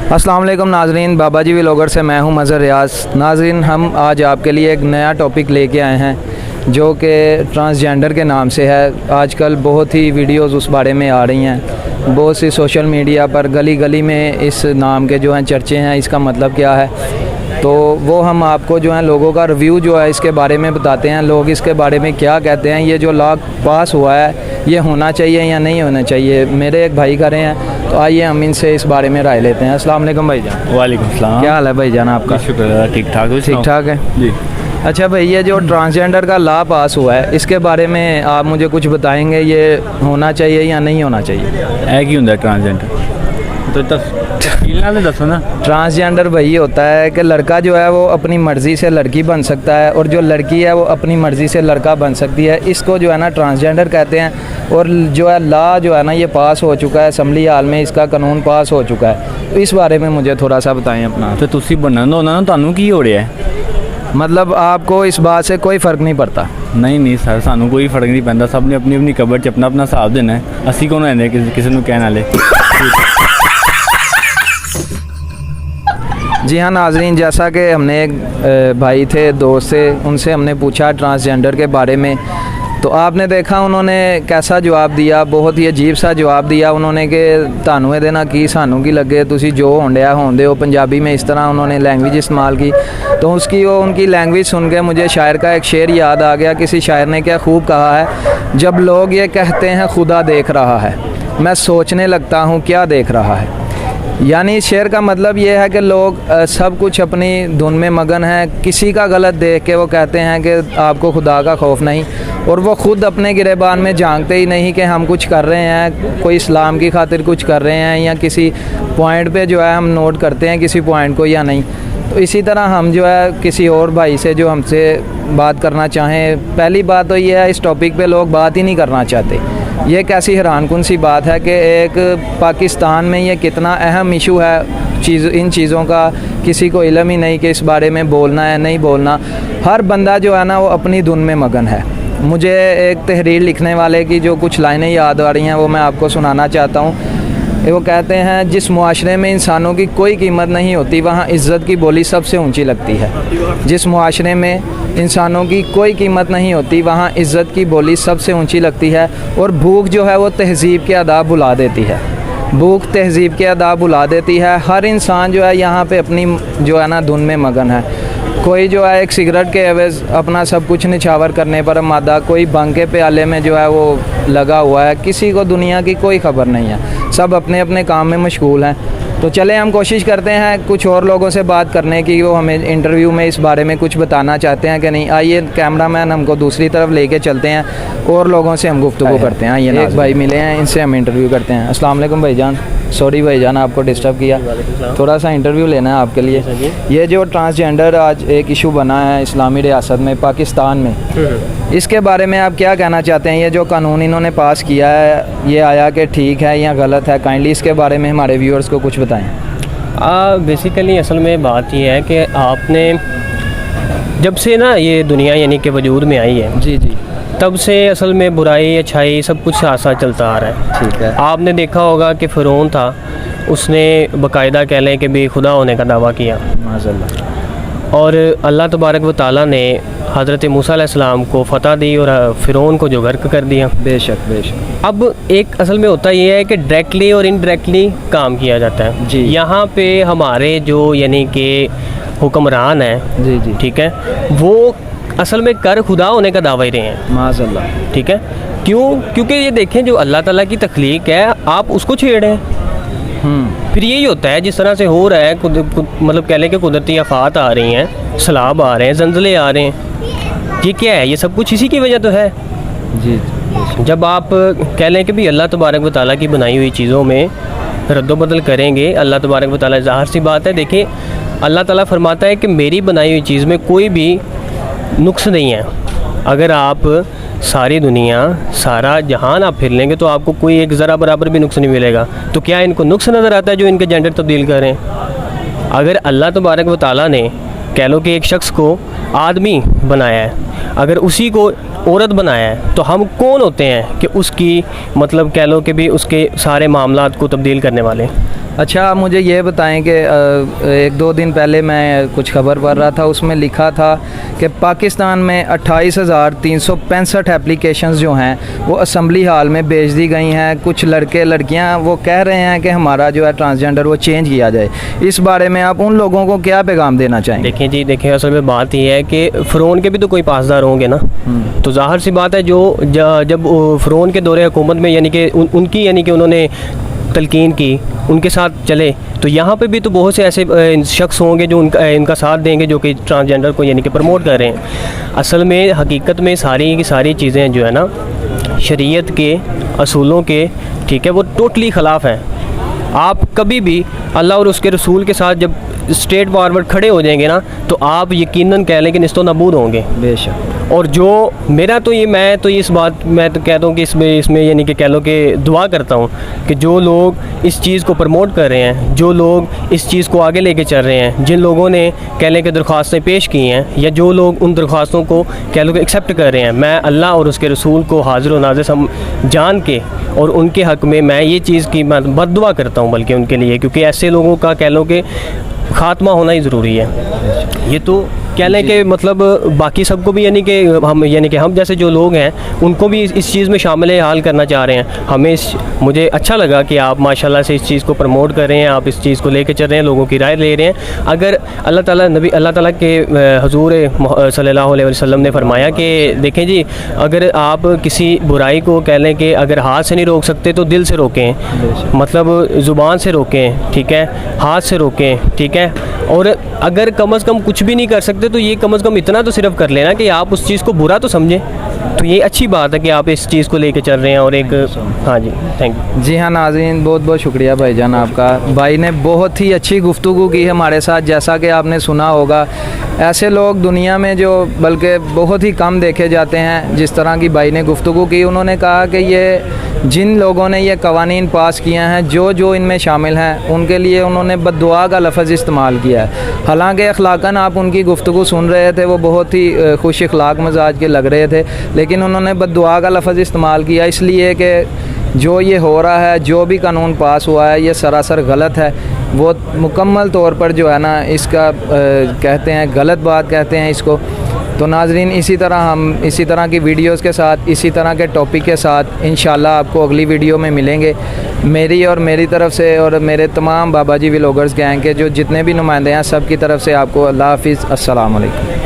अस्सलाम वालेकुम नाजरीन, बाबा जी व्लॉगर से मैं हूं मज़हर रियाज़। नाजरीन, हम आज आपके लिए एक नया टॉपिक लेके आए हैं जो कि ट्रांसजेंडर के नाम से है। आजकल बहुत ही वीडियोस उस बारे में आ रही हैं, बहुत सी सोशल मीडिया पर गली गली में इस नाम के जो हैं चर्चे हैं, इसका मतलब क्या है, तो वो हम आपको जो है लोगों का रिव्यू जो है इसके बारे में बताते हैं। लोग इसके बारे में क्या कहते हैं, ये जो लॉ पास हुआ है ये होना चाहिए या नहीं होना चाहिए। मेरे एक भाई कर रहे हैं, तो आइए हम इनसे इस बारे में राय लेते हैं। अस्सलाम वालेकुम भाईजान। वालेकुम सलाम। क्या हाल है भाईजान आपका? शुक्र, ठीक ठाक हो? ठीक ठाक है जी। अच्छा भाई, ये जो ट्रांसजेंडर का लॉ पास हुआ है इसके बारे में आप मुझे कुछ बताएंगे, ये होना चाहिए या नहीं होना चाहिए? है की होंगे ट्रांसजेंडर? तो दसो ना। ट्रांसजेंडर वही होता है कि लड़का जो है वो अपनी मर्ज़ी से लड़की बन सकता है और जो लड़की है वो अपनी मर्ज़ी से लड़का बन सकती है। इसको जो है ना ट्रांसजेंडर कहते हैं। और जो है लॉ जो है ना ये पास हो चुका है, असम्बली हाल में इसका कानून पास हो चुका है। तो इस बारे में मुझे थोड़ा सा बताएं अपना। तो तुसी बनन दो ना, तुहानू की हो रहा है? मतलब आपको इस बात से कोई फ़र्क नहीं पड़ता? नहीं सर, सानू कोई फर्क नहीं पैंदा। सब ने अपनी अपनी कबर च अपना अपना हिसाब देना है। असी कौन है किसी को कहने वाले? जी हाँ नाजरीन, जैसा कि हमने एक भाई थे दोस्त थे, उनसे हमने पूछा ट्रांसजेंडर के बारे में, तो आपने देखा उन्होंने कैसा जवाब दिया। बहुत ही अजीब सा जवाब दिया उन्होंने कि तानू ये देना की सानू की लगे, तुसी जो होंडिया होंदे हो। पंजाबी में इस तरह उन्होंने लैंग्वेज इस्तेमाल की। तो उनकी लैंग्वेज सुन के मुझे शायर का एक शेर याद आ गया। किसी शायर ने क्या खूब कहा है, जब लोग ये कहते हैं खुदा देख रहा है, मैं सोचने लगता हूँ क्या देख रहा है। यानी इस शेर का मतलब ये है कि लोग सब कुछ अपनी धुन में मगन हैं। किसी का गलत देख के वो कहते हैं कि आपको खुदा का खौफ नहीं, और वो ख़ुद अपने गिरेबान में झांकते ही नहीं कि हम कुछ कर रहे हैं, कोई इस्लाम की खातिर कुछ कर रहे हैं या किसी पॉइंट पे जो है हम नोट करते हैं किसी पॉइंट को या नहीं। तो इसी तरह हम जो है किसी और भाई से जो हमसे बात करना चाहें, पहली बात तो ये है इस टॉपिक पे लोग बात ही नहीं करना चाहते। ये कैसी हैरानकुन सी बात है कि एक पाकिस्तान में ये कितना अहम इशू है, इन चीज़ों का किसी को इल्म ही नहीं कि इस बारे में बोलना है नहीं बोलना। हर बंदा जो है ना वो अपनी धुन में मगन है। मुझे एक तहरीर लिखने वाले की जो कुछ लाइनें याद आ रही हैं वो मैं आपको सुनाना चाहता हूँ। वो कहते हैं, जिस मुआशरे में इंसानों की कोई कीमत नहीं होती वहाँ इज़्ज़त की बोली सबसे ऊंची लगती है। जिस मुआशरे में इंसानों की कोई कीमत नहीं होती वहाँ इज़्ज़त की बोली सबसे ऊंची लगती है। और भूख जो है वो तहज़ीब के आदाब भुला देती है। भूख तहज़ीब के आदाब भुला देती है। हर इंसान जो है यहाँ पे अपनी जो है ना धुन में मगन है। कोई जो है एक सिगरेट के एवज़ अपना सब कुछ निछावर करने पर मादा, कोई भंग के प्याले में जो है वो लगा हुआ है। किसी को दुनिया की कोई खबर नहीं है, सब अपने अपने काम में मशगूल हैं। तो चले हम कोशिश करते हैं कुछ और लोगों से बात करने की, वो हमें इंटरव्यू में इस बारे में कुछ बताना चाहते हैं कि नहीं। आइए कैमरामैन हमको दूसरी तरफ लेके चलते हैं और लोगों से हम गुफ्तगू करते हैं। आइए, एक भाई मिले हैं, इनसे हम इंटरव्यू करते हैं। अस्सलाम वालेकुम भाईजान। सॉरी भाईजान आपको डिस्टर्ब किया, थोड़ा सा इंटरव्यू लेना है आपके लिए। ये जो ट्रांसजेंडर आज एक इशू बना है इस्लामी रियासत में पाकिस्तान में, इसके बारे में आप क्या कहना चाहते हैं? ये जो कानून इन्होंने पास किया है ये आया कि ठीक है या गलत है? काइंडली इसके बारे में हमारे व्यूअर्स को कुछ बताएं। बेसिकली असल में बात ये है कि आपने जब से ना ये दुनिया यानी कि वजूद में आई है, जी जी, तब से असल में बुराई अच्छाई सब कुछ साथ साथ चलता आ रहा है। ठीक है। आपने देखा होगा कि फ़िरौन था, उसने बाकायदा कह लें कि बेखुदा होने का दावा किया माज़अल्लाह, और अल्लाह तबारक व तआला ने हज़रत मूसा अलैहिस्सलाम को फ़तह दी और फ़िरौन को जो गर्क कर दिया। बेशक बेशक। अब एक असल में होता ये है कि डायरेक्टली और इनडायरेक्टली काम किया जाता है जी। यहाँ पे हमारे जो यानी कि हुक्मरान हैं, जी जी, ठीक है, वो असल में कर खुदा होने का दावा ही रहे हैं। माज़अल्लाह। ठीक है, क्यों? क्योंकि ये देखें जो अल्लाह ताला की तख्लीक है आप उसको छेड़ें। फिर यही होता है जिस तरह से हो रहा है, मतलब कह लें कि कुदरती आफात आ रही हैं, सैलाब आ रहे हैं, जंजले आ रहे हैं। ये क्या है? ये सब कुछ इसी की वजह तो है। जी, जब आप कह लें कि भी अल्लाह तबारक व तआला की बनाई हुई चीज़ों में रद्दोबदल करेंगे, अल्लाह तबारक व तआला, ज़ाहिर सी बात है, देखिए अल्लाह ताला फरमाता है कि मेरी बनाई हुई चीज़ में कोई भी नुक्स नहीं है। अगर आप सारी दुनिया सारा जहान आप फिर लेंगे तो आपको कोई एक ज़रा बराबर भी नुक्स नहीं मिलेगा। तो क्या इनको नुक्स नज़र आता है जो इनके जेंडर तब्दील करें? अगर अल्लाह तबारक व तआला ने कह लो कि एक शख्स को आदमी बनाया है, अगर उसी को औरत बनाया है, तो हम कौन होते हैं कि उसकी मतलब कह लो कि भी उसके सारे मामलात को तब्दील करने वाले? अच्छा, आप मुझे ये बताएं कि एक दो दिन पहले मैं कुछ खबर पढ़ रहा था, उसमें लिखा था कि पाकिस्तान में 28,365 एप्लीकेशंस जो हैं वो असम्बली हाल में भेज दी गई हैं। कुछ लड़के लड़कियां वो कह रहे हैं कि हमारा जो है ट्रांसजेंडर वो चेंज किया जाए। इस बारे में आप उन लोगों को क्या पैगाम देना चाहेंगे? देखिए जी, देखिए असल में बात ये है कि फ़िरौन के भी तो कोई पासदार होंगे ना। तो ज़ाहिर सी बात है जब फ़िरौन के दौरे हुकूमत में यानी कि उनकी यानी कि उन्होंने तलकीन की, उनके साथ चले, तो यहाँ पे भी तो बहुत से ऐसे शख्स होंगे जो इनका साथ देंगे, जो कि ट्रांसजेंडर को यानी कि प्रमोट कर रहे हैं। असल में हकीकत में सारी की सारी चीज़ें जो है ना शरीयत के असूलों के, ठीक है, वो टोटली ख़िलाफ़ हैं। आप कभी भी अल्लाह और उसके रसूल के साथ जब स्ट्रेट फॉरवर्ड खड़े हो जाएंगे ना, तो आप यकीनन कह लें कि निस्तो नबूद होंगे बेशक। और जो मेरा तो ये मैं तो इस बात मैं तो कहता हूँ कि इसमें यानी कि कह लो कि दुआ करता हूँ कि जो लोग इस चीज़ को प्रमोट कर रहे हैं, जो लोग इस चीज़ को आगे लेके चल रहे हैं, जिन लोगों ने कह लें कि दरख्वास्तें पेश की हैं, या जो लोग उन दरख्वास्तों को कह लो कि एक्सेप्ट कर रहे हैं, मैं अल्लाह और उसके रसूल को हाज़िर व नाज़िर जान के और उनके हक़ में मैं ये चीज़ की बद्दुआ करता हूँ बल्कि उनके लिए, क्योंकि ऐसे लोगों का कह लो कि ख़ात्मा होना ही ज़रूरी है। ये तो कह लें कि मतलब बाकी सबको भी यानी कि हम जैसे जो लोग हैं उनको भी इस चीज़ में शामिल हाल करना चाह रहे हैं। मुझे अच्छा लगा कि आप माशाल्लाह से इस चीज़ को प्रमोट कर रहे हैं, आप इस चीज़ को लेकर चल रहे हैं, लोगों की राय ले रहे हैं। अगर अल्लाह ताला के हुजूर सल्लल्लाहु अलैहि वसल्लम ने फरमाया कि देखें जी, अगर आप किसी बुराई को कह लें कि अगर हाथ से नहीं रोक सकते तो दिल से रोकें, मतलब ज़ुबान से रोकें, ठीक है, हाथ से रोकें, ठीक है। और अगर कम अज़ कम कुछ भी नहीं कर सकते तो ये कम अज़ कम इतना तो सिर्फ कर लेना कि आप उस चीज़ को बुरा तो समझें। तो ये अच्छी बात है कि आप इस चीज़ को लेके चल रहे हैं। और एक हाँ जी, थैंक यू। जी हाँ नाज़रीन, बहुत बहुत शुक्रिया भाईजान आपका। भाई ने बहुत ही अच्छी गुफ्तगू की हमारे साथ। जैसा कि आपने सुना होगा, ऐसे लोग दुनिया में जो बल्कि बहुत ही कम देखे जाते हैं, जिस तरह की भाई ने गुफ्तगू की। उन्होंने कहा कि ये जिन लोगों ने ये कवानीन पास किए हैं, जो इनमें शामिल हैं, उनके लिए उन्होंने बद्दुआ का लफ्ज़ इस्तेमाल किया है। हालांकि अखलाकन आप उनकी गुफ्तगू सुन रहे थे, वो बहुत ही खुश अखलाक मिजाज के लग रहे थे, लेकिन उन्होंने बद्दुआ का लफ्ज़ इस्तेमाल किया इसलिए कि जो ये हो रहा है, जो भी कानून पास हुआ है, ये सरासर गलत है। वो मुकम्मल तौर पर जो है ना इसका कहते हैं गलत बात कहते हैं इसको। तो नाज़रीन, इसी तरह की वीडियोस के साथ, इसी तरह के टॉपिक के साथ इंशाल्लाह आपको अगली वीडियो में मिलेंगे। मेरी तरफ से और मेरे तमाम बाबाजी व्लॉगर्स गैंग के जो जितने भी नुमाइंदे हैं, सब की तरफ से आपको अल्लाह हाफ़िज़, अस्सलाम वालेकुम।